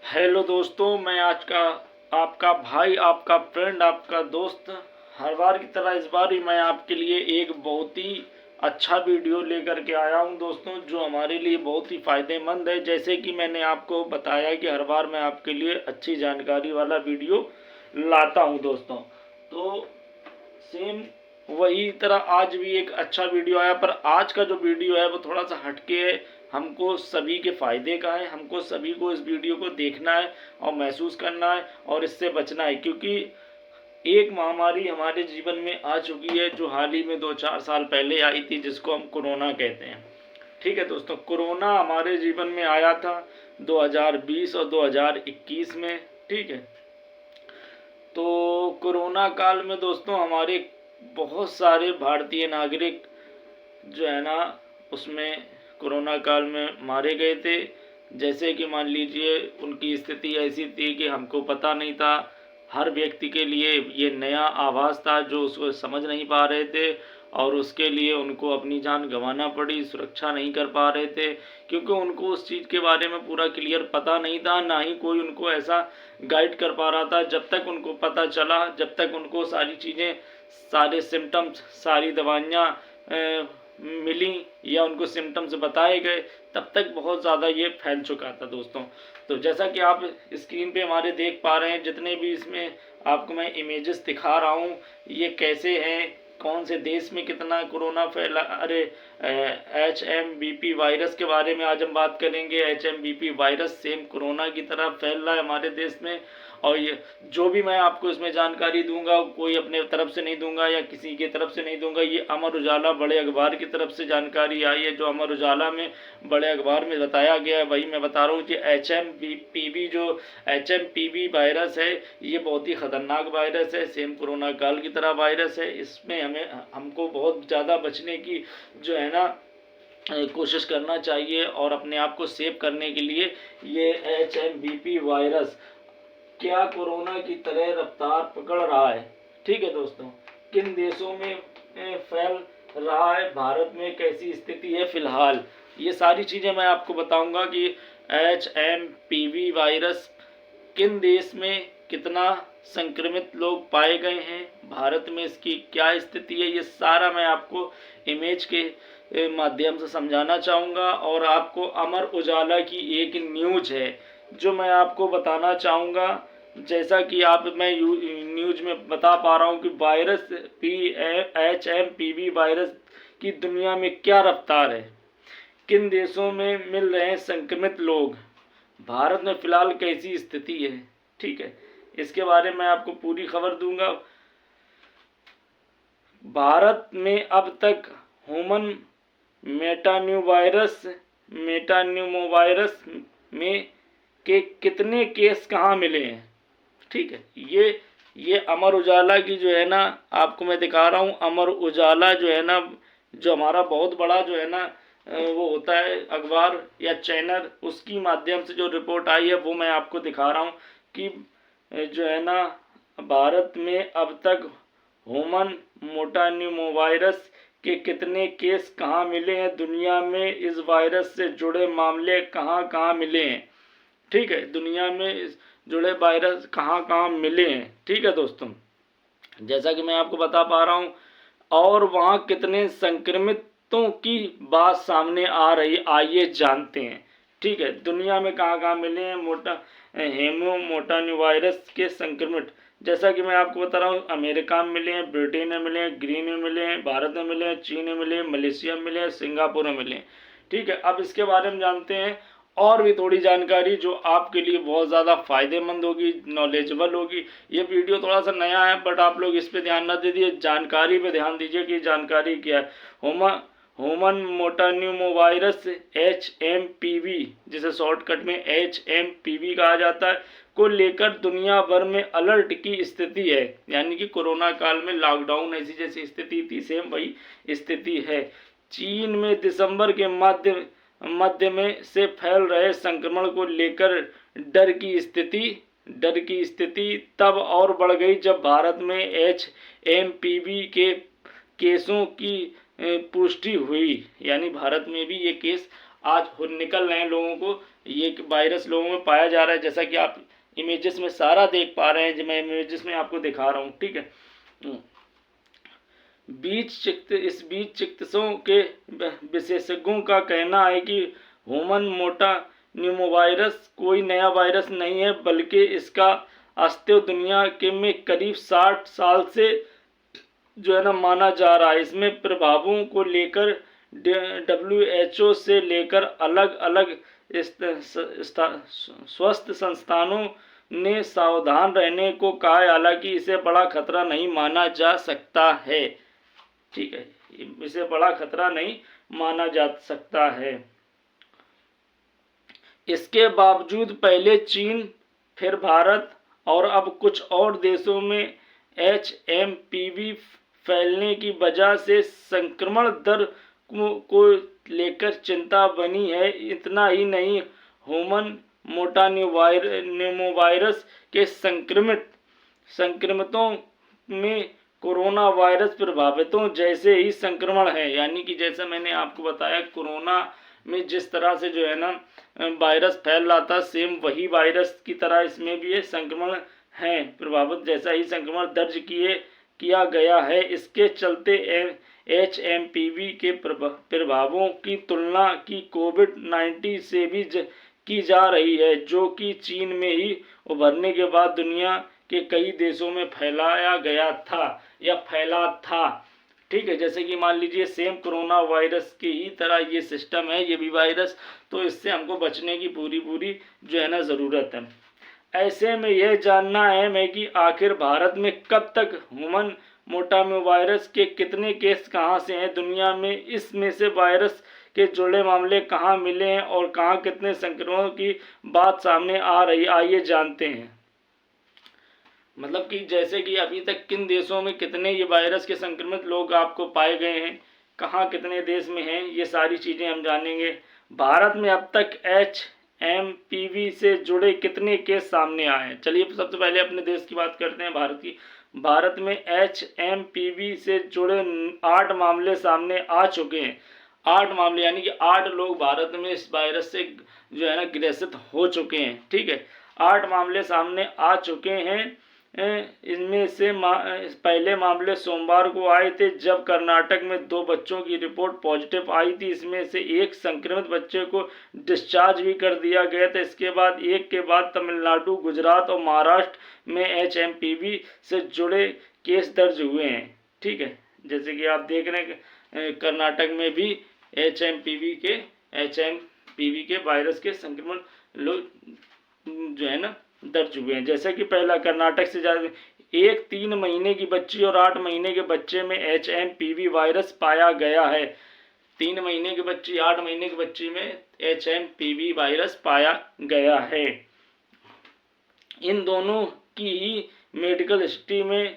Hello दोस्तों, मैं आज का आपका भाई, आपका फ्रेंड, आपका दोस्त हर बार की तरह इस बार ही मैं आपके लिए एक बहुत ही अच्छा वीडियो लेकर के आया हूं दोस्तों, जो हमारे लिए बहुत ही फ़ायदेमंद है। जैसे कि मैंने आपको बताया कि हर बार मैं आपके लिए अच्छी जानकारी वाला वीडियो लाता हूं दोस्तों। तो सेम वही तरह आज भी एक अच्छा वीडियो आया, पर आज का जो वीडियो है वो थोड़ा सा हटके है। हमको सभी के फायदे का है, हमको सभी को इस वीडियो को देखना है और महसूस करना है और इससे बचना है, क्योंकि एक महामारी हमारे जीवन में आ चुकी है जो हाल ही में 2-4 साल पहले आई थी, जिसको हम कोरोना कहते हैं। ठीक है दोस्तों, कोरोना हमारे जीवन में आया था 2020 और 2021 में। ठीक है, तो कोरोना काल में दोस्तों हमारे बहुत सारे भारतीय नागरिक जो है ना, उसमें कोरोना काल में मारे गए थे। जैसे कि मान लीजिए उनकी स्थिति ऐसी थी कि हमको पता नहीं था, हर व्यक्ति के लिए ये नया आभास था जो उसको समझ नहीं पा रहे थे, और उसके लिए उनको अपनी जान गंवाना पड़ी, सुरक्षा नहीं कर पा रहे थे, क्योंकि उनको उस चीज़ के बारे में पूरा क्लियर पता नहीं था, ना ही कोई उनको ऐसा गाइड कर पा रहा था। जब तक उनको पता चला, जब तक उनको सारी चीज़ें, सारे सिम्टम्स, सारी दवाइयाँ मिली या उनको सिम्टम्स बताए गए, तब तक बहुत ज़्यादा ये फैल चुका था दोस्तों। तो जैसा कि आप स्क्रीन पे हमारे देख पा रहे हैं, जितने भी इसमें आपको मैं इमेजेस दिखा रहा हूँ, ये कैसे हैं, कौन से देश में कितना कोरोना फैला। अरे HMBP वायरस के बारे में आज हम बात करेंगे। HMBP वायरस सेम कोरोना की तरह फैल रहा है हमारे देश में, और ये जो भी मैं आपको इसमें जानकारी दूंगा, कोई अपने तरफ से नहीं दूंगा या किसी की तरफ से नहीं दूंगा। ये अमर उजाला बड़े अखबार की तरफ से जानकारी आई है, जो अमर उजाला में बड़े अखबार में बताया गया है, वही मैं बता रहा हूँ कि HMPV वायरस है, ये बहुत ही ख़तरनाक वायरस है, सेम कोरोना काल की तरह वायरस है। इसमें हमको बहुत ज़्यादा बचने की जो है ना कोशिश करना चाहिए, और अपने आप को सेव करने के लिए ये HMBP वायरस क्या कोरोना की तरह रफ्तार पकड़ रहा है। ठीक है दोस्तों, किन देशों में फैल रहा है, भारत में कैसी स्थिति है फिलहाल, ये सारी चीज़ें मैं आपको बताऊंगा कि HMPV वायरस किन देश में कितना संक्रमित लोग पाए गए हैं, भारत में इसकी क्या स्थिति है, ये सारा मैं आपको इमेज के माध्यम से समझाना चाहूँगा। और आपको अमर उजाला की एक न्यूज है जो मैं आपको बताना चाहूँगा। जैसा कि मैं न्यूज में बता पा रहा हूँ कि वायरस HMPV वायरस की दुनिया में क्या रफ्तार है, किन देशों में मिल रहे हैं संक्रमित लोग, भारत में फिलहाल कैसी स्थिति है। ठीक है, इसके बारे में आपको पूरी खबर दूंगा। भारत में अब तक ह्यूमन मेटान्यूवायरस में के कितने केस कहाँ मिले हैं। ठीक है, ये अमर उजाला की जो है ना, आपको मैं दिखा रहा हूँ। अमर उजाला जो है ना, जो हमारा बहुत बड़ा जो है ना वो होता है अखबार या चैनल, उसकी माध्यम से जो रिपोर्ट आई है वो मैं आपको दिखा रहा हूँ कि जो है ना, भारत में अब तक ह्यूमन मोटान्यूमोवायरस के कितने केस कहाँ मिले हैं, दुनिया में इस वायरस से जुड़े मामले कहाँ कहाँ मिले हैं। ठीक है, दुनिया में जुड़े वायरस कहाँ कहाँ मिले हैं। ठीक है दोस्तों, जैसा कि मैं आपको बता पा रहा हूँ, और वहाँ कितने संक्रमितों की बात सामने आ रही, आइए जानते हैं। ठीक है, दुनिया में कहाँ कहाँ मिले हैं मोटान्यूवायरस के संक्रमित। जैसा कि मैं आपको बता रहा हूँ, अमेरिका में मिले हैं, ब्रिटेन में मिले हैं, ग्रीन में मिले हैं, भारत में मिले हैं, चीन में मिले हैं, मलेशिया में मिले हैं, सिंगापुर में मिले हैं। ठीक है, अब इसके बारे में जानते हैं और भी थोड़ी जानकारी जो आपके लिए बहुत ज़्यादा फ़ायदेमंद होगी, नॉलेजेबल होगी। ये वीडियो थोड़ा सा नया है, बट आप लोग इस पे ध्यान न दीजिए, जानकारी पे ध्यान दीजिए कि जानकारी क्या है। ह्यूमन मोटान्यूमोवायरस HMPV, जिसे शॉर्टकट में HMPV कहा जाता है, को लेकर दुनिया भर में अलर्ट की स्थिति है। यानी कि कोरोना काल में लॉकडाउन ऐसी जैसी स्थिति थी, सेम वही स्थिति है। चीन में दिसंबर के मध्य में से फैल रहे संक्रमण को लेकर डर की स्थिति तब और बढ़ गई जब भारत में HMPV के केसों की पुष्टि हुई। यानी भारत में भी ये केस आज निकल रहे हैं लोगों को ये वायरस लोगों में पाया जा रहा है, जैसा कि आप इमेजेस में सारा देख पा रहे हैं, जो मैं इमेजेस में आपको दिखा रहा हूँ। ठीक है, इस बीच चिकित्सकों के विशेषज्ञों का कहना है कि ह्यूमन मोटा न्यूमोवायरस कोई नया वायरस नहीं है, बल्कि इसका अस्तित्व दुनिया के में करीब 60 साल से जो है ना माना जा रहा है। इसमें प्रभावों को लेकर WHO से लेकर अलग अलग स्वास्थ्य संस्थानों ने सावधान रहने को कहा है, हालांकि इसे बड़ा खतरा नहीं माना जा सकता है। ठीक है, इसे बड़ा खतरा नहीं माना जा सकता है। इसके बावजूद पहले चीन, फिर भारत और अब कुछ और देशों में HMPV फैलने की वजह से संक्रमण दर को लेकर चिंता बनी है। इतना ही नहीं, ह्यूमन मोटा न्यूमोवायरस के संक्रमितों में कोरोना वायरस प्रभावितों जैसे ही संक्रमण है। यानी कि जैसा मैंने आपको बताया, कोरोना में जिस तरह से जो है ना वायरस फैल रहा था, सेम वही वायरस की तरह इसमें भी ये संक्रमण है प्रभावित, जैसा ही संक्रमण दर्ज किया गया है। इसके चलते HMPV के प्रभावों की तुलना की कोविड-19 से भी की जा रही है, जो कि चीन में ही उभरने के बाद दुनिया के कई देशों में फैला था। ठीक है, जैसे कि मान लीजिए सेम कोरोना वायरस की ही तरह ये सिस्टम है, ये भी वायरस, तो इससे हमको बचने की पूरी जो है ना ज़रूरत है। ऐसे में यह जानना अहम है कि आखिर भारत में कब तक ह्यूमन मोटावायरस के कितने केस कहां से हैं दुनिया में, इसमें से वायरस के जुड़े मामले कहां मिले हैं और कहां कितने संक्रमणों की बात सामने आ रही, आइए जानते हैं। मतलब कि जैसे कि अभी तक किन देशों में कितने ये वायरस के संक्रमित लोग आपको पाए गए हैं, कहाँ कितने देश में हैं, ये सारी चीज़ें हम जानेंगे। भारत में अब तक HMPV से जुड़े कितने केस सामने आए हैं। चलिए सबसे पहले अपने देश की बात करते हैं, भारत की। भारत में HMPV से जुड़े 8 मामले सामने आ चुके हैं। 8 मामले, यानी कि 8 लोग भारत में इस वायरस से जो है ना ग्रसित हो चुके हैं। ठीक है, 8 मामले सामने आ चुके हैं। इनमें से पहले मामले सोमवार को आए थे, जब कर्नाटक में 2 बच्चों की रिपोर्ट पॉजिटिव आई थी। इसमें से एक संक्रमित बच्चे को डिस्चार्ज भी कर दिया गया था। इसके बाद एक के बाद तमिलनाडु, गुजरात और महाराष्ट्र में HMPV से जुड़े केस दर्ज हुए हैं। ठीक है, जैसे कि आप देख रहे हैं कर्नाटक में भी HMPV के वायरस के संक्रमण लोग जो है ना दर्ज हुए हैं। जैसे कि पहला कर्नाटक से ज़्यादा, एक 3 महीने की बच्ची और 8 महीने के बच्चे में HMPV वायरस पाया गया है। 3 महीने की बच्ची, 8 महीने की बच्ची में HMPV वायरस पाया गया है। इन दोनों की ही मेडिकल हिस्ट्री में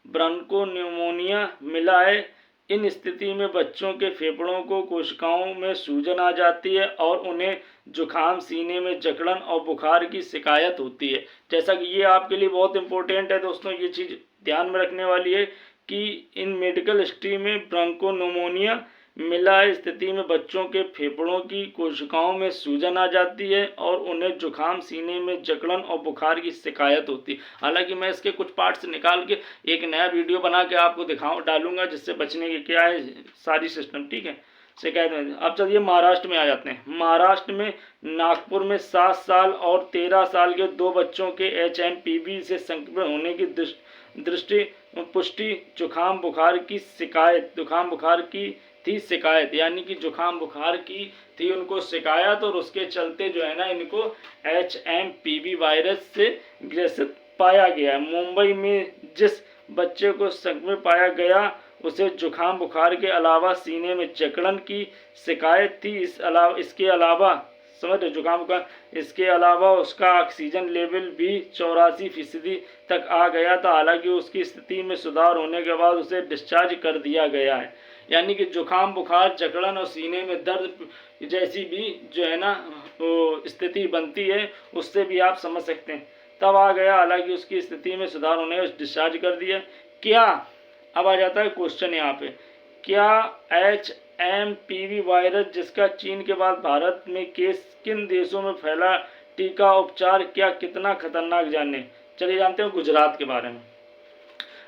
ब्रोंकोन्यूमोनिया मिला है। इन स्थिति में बच्चों के फेफड़ों को कोशिकाओं में सूजन आ जाती है और उन्हें जुखाम, सीने में जकड़न और बुखार की शिकायत होती है। जैसा कि ये आपके लिए बहुत इंपॉर्टेंट है दोस्तों, ये चीज़ ध्यान में रखने वाली है कि इन मेडिकल हिस्ट्री में ब्रोंकोन्यूमोनिया मिला स्थिति में बच्चों के फेफड़ों की कोशिकाओं में सूजन आ जाती है और उन्हें जुखाम, सीने में जकड़न और बुखार की शिकायत होती है। हालांकि मैं इसके कुछ पार्ट्स निकाल के एक नया वीडियो बना के आपको डालूंगा, जिससे बचने की क्या है सारी सिस्टम। ठीक है, शिकायत में। अब चलिए महाराष्ट्र में आ जाते हैं। महाराष्ट्र में नागपुर में 7 साल और 13 साल के 2 बच्चों के HMPV से संक्रमित होने की पुष्टि जुखाम बुखार की शिकायत, यानी कि जुखाम बुखार की थी उनको शिकायत, और उसके चलते जो है ना इनको HMPV वायरस से ग्रसित पाया गया। मुंबई में जिस बच्चे को संक्रमित पाया गया उसे जुखाम बुखार के अलावा सीने में जकड़न की शिकायत थी। इसके अलावा समझ रहे, जुकाम का, इसके अलावा उसका ऑक्सीजन लेवल भी 84% तक आ गया था। हालांकि उसकी स्थिति में सुधार होने के बाद उसे डिस्चार्ज कर दिया गया है। यानी कि जुकाम बुखार, जकड़न और सीने में दर्द जैसी भी जो है ना स्थिति बनती है, उससे भी आप समझ सकते हैं तब आ गया। हालांकि उसकी स्थिति में सुधार होने डिस्चार्ज कर दिया। क्या अब आ जाता है क्वेश्चन यहाँ पे, क्या HMPV वायरस जिसका चीन के बाद भारत में केस किन देशों में फैला, टीका उपचार क्या कितना खतरनाक, जाने चलिए जानते हैं गुजरात के बारे में।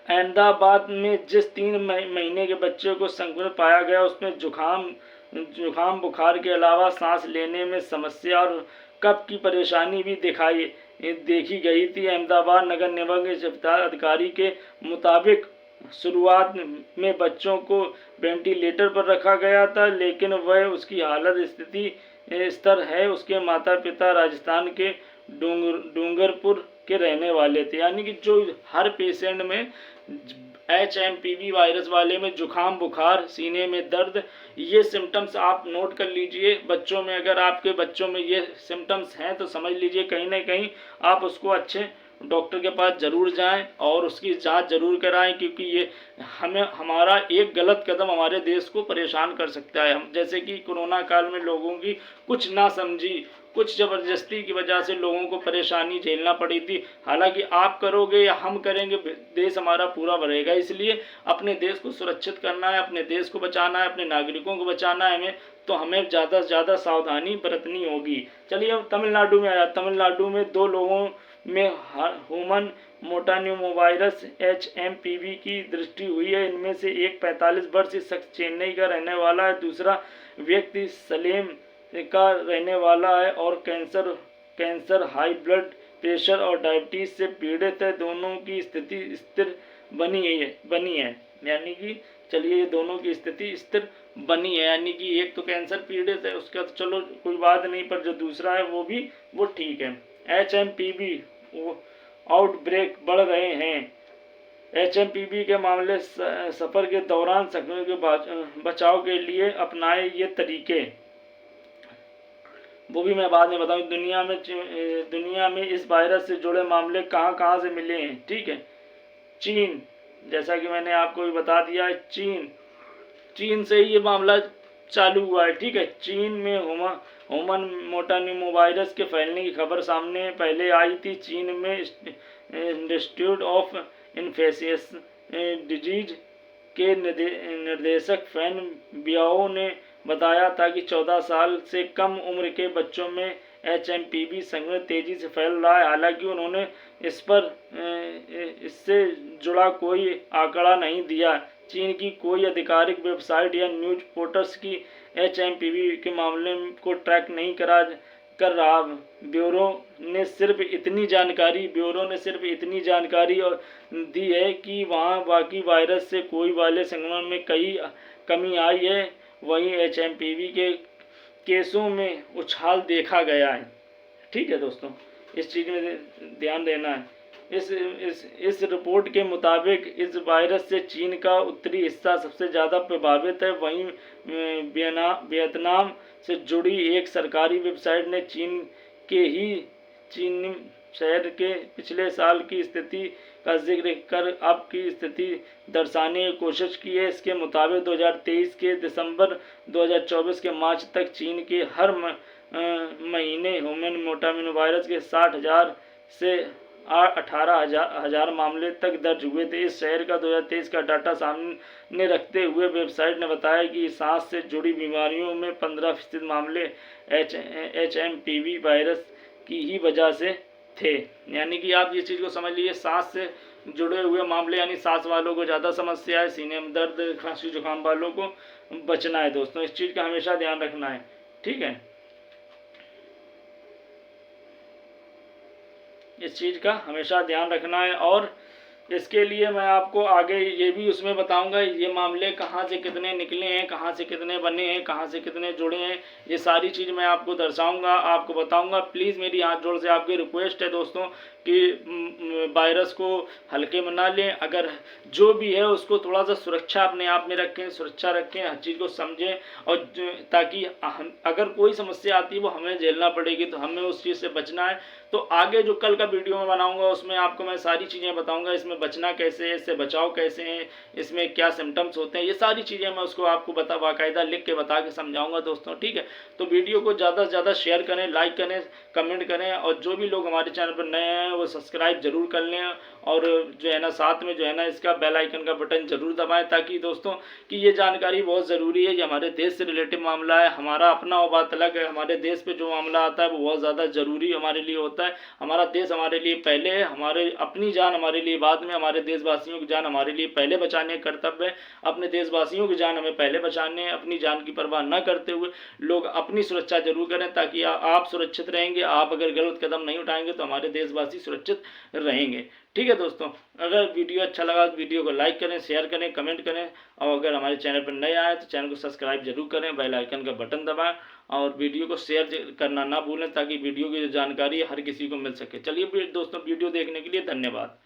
अहमदाबाद में जिस 3 महीने के बच्चे को संक्रमित पाया गया उसमें जुखाम बुखार के अलावा सांस लेने में समस्या और कफ की परेशानी भी देखी गई थी। अहमदाबाद नगर निगम के अस्पताल अधिकारी के मुताबिक शुरुआत में बच्चों को वेंटिलेटर पर रखा गया था, लेकिन वह उसकी हालत स्तर है। उसके माता पिता राजस्थान के डूंगरपुर के रहने वाले थे। यानी कि जो हर पेशेंट में HMPV वायरस वाले में जुखाम बुखार, सीने में दर्द, ये सिम्टम्स आप नोट कर लीजिए। बच्चों में अगर आपके बच्चों में ये सिम्टम्स हैं तो समझ लीजिए कहीं ना कहीं आप उसको अच्छे डॉक्टर के पास ज़रूर जाएं और उसकी जांच ज़रूर कराएं, क्योंकि ये हमारा एक गलत कदम हमारे देश को परेशान कर सकता है। हम जैसे कि कोरोना काल में लोगों की कुछ ना समझी, कुछ ज़बरदस्ती की वजह से लोगों को परेशानी झेलना पड़ी थी। हालांकि आप करोगे या हम करेंगे, देश हमारा पूरा बढ़ेगा। इसलिए अपने देश को सुरक्षित करना है, अपने देश को बचाना है, अपने नागरिकों को बचाना है हमें, तो हमें ज़्यादा से ज़्यादा सावधानी बरतनी होगी। चलिए अब तमिलनाडु में आया। तमिलनाडु में 2 लोगों में ह्यूमन मोटान्यूमोवायरस HMPV की दृष्टि हुई है। इनमें से एक 45 वर्षीय शख्स चेन्नई का रहने वाला है, दूसरा व्यक्ति सलेम का रहने वाला है और कैंसर, हाई ब्लड प्रेशर और डायबिटीज से पीड़ित है। दोनों की स्थिति स्थिर बनी है। यानी कि चलिए ये दोनों की स्थिति स्थिर बनी है, यानी कि एक तो कैंसर पीड़ित है, उसका तो चलो कोई बात नहीं, पर जो दूसरा है वो ठीक है। HMPV आउटब्रेक बढ़ रहे हैं। HMPV के मामले सफर के दौरान संक्रमण के बचाव के लिए अपनाए ये तरीके, वो भी मैं बाद में बताऊँ। दुनिया में इस वायरस से जुड़े मामले कहाँ से मिले हैं, ठीक है। चीन, जैसा कि मैंने आपको भी बता दिया है, चीन से ही ये मामला चालू हुआ है, ठीक है। चीन में ह्यूमन मोटान्यूमोवायरस के फैलने की खबर सामने पहले आई थी। चीन में इंस्टीट्यूट ऑफ इन्फेक्शियस डिजीज के निर्देशक फैन बियाओ ने बताया था कि 14 साल से कम उम्र के बच्चों में HMPV संक्रमण तेजी से फैल रहा है। हालांकि उन्होंने इससे जुड़ा कोई आंकड़ा नहीं दिया। चीन की कोई आधिकारिक वेबसाइट या न्यूज पोर्टल्स की HMPV के मामले को ट्रैक नहीं कर रहा। ब्यूरो ने सिर्फ इतनी जानकारी दी है कि वहाँ बाकी वायरस से कोई वाले संक्रमण में कमी आई है। वहीं HMPV के केसों में उछाल देखा गया है, ठीक है दोस्तों, इस चीज़ में ध्यान देना है। इस रिपोर्ट के मुताबिक इस वायरस से चीन का उत्तरी हिस्सा सबसे ज़्यादा प्रभावित है। वहीं वियतनाम से जुड़ी एक सरकारी वेबसाइट ने चीन शहर के पिछले साल की स्थिति का जिक्र कर अब की स्थिति दर्शाने की कोशिश की है। इसके मुताबिक 2023 के दिसंबर 2024 के मार्च तक चीन के हर महीने ह्यूमन मोटान्यूमोवायरस के 60,000 से 18,000 मामले तक दर्ज हुए थे। इस शहर का 2023 का डाटा सामने रखते हुए वेबसाइट ने बताया कि सांस से जुड़ी बीमारियों में 15% मामले HMPV वायरस की ही वजह से थे। यानी कि आप ये चीज़ को समझ लीजिए, सांस से जुड़े हुए मामले, यानी सांस वालों को ज़्यादा समस्या है, सीने में दर्द, खांसी जुकाम वालों को बचना है दोस्तों। इस चीज़ का हमेशा ध्यान रखना है, ठीक है। इस चीज़ का हमेशा ध्यान रखना है और इसके लिए मैं आपको आगे ये भी उसमें बताऊंगा ये मामले कहाँ से कितने निकले हैं, कहाँ से कितने बने हैं, कहाँ से कितने जुड़े हैं, ये सारी चीज़ मैं आपको दर्शाऊंगा, आपको बताऊंगा। प्लीज़ मेरी हाथ जोड़ से आपकी रिक्वेस्ट है दोस्तों कि वायरस को हल्के में ना लें। अगर जो भी है उसको थोड़ा सा सुरक्षा अपने आप में रखें, सुरक्षा रखें, हर चीज़ को समझें, और ताकि अगर कोई समस्या आती है वो हमें झेलना पड़ेगी, तो हमें उस चीज़ से बचना है। तो आगे जो कल का वीडियो में बनाऊंगा उसमें आपको मैं सारी चीज़ें बताऊंगा, इसमें बचना कैसे है, इससे बचाव कैसे है, इसमें क्या सिम्टम्स होते हैं, ये सारी चीज़ें मैं उसको आपको बाकायदा लिख के बता के समझाऊंगा दोस्तों, ठीक है। तो वीडियो को ज़्यादा से ज़्यादा शेयर करें, लाइक करें, कमेंट करें, और जो भी लोग हमारे चैनल पर नए हैं चैनल को सब्सक्राइब जरूर कर लें और जो है ना साथ में जो है ना इसका बेल आइकन का बटन जरूर दबाएं, ताकि दोस्तों कि ये जानकारी बहुत ज़रूरी है। ये हमारे देश से रिलेटेड मामला है, हमारा अपना वो बात अलग है, हमारे देश पे जो मामला आता है वो बहुत ज़्यादा ज़रूरी हमारे लिए होता है। हमारा देश हमारे लिए पहले है, हमारे अपनी जान हमारे लिए बाद में, हमारे देशवासियों की जान हमारे लिए पहले बचाने का कर्तव्य है। अपने देशवासियों की जान हमें पहले बचाने है। अपनी जान की परवाह न करते हुए लोग अपनी सुरक्षा जरूर करें, ताकि आप सुरक्षित रहेंगे। आप अगर गलत कदम नहीं उठाएंगे तो हमारे देशवासी सुरक्षित रहेंगे। ठीक है दोस्तों, अगर वीडियो अच्छा लगा तो वीडियो को लाइक करें, शेयर करें, कमेंट करें, और अगर हमारे चैनल पर नए आए तो चैनल को सब्सक्राइब जरूर करें, बेल आइकन का बटन दबाएं और वीडियो को शेयर करना ना भूलें, ताकि वीडियो की जानकारी हर किसी को मिल सके। चलिए दोस्तों, वीडियो देखने के लिए धन्यवाद।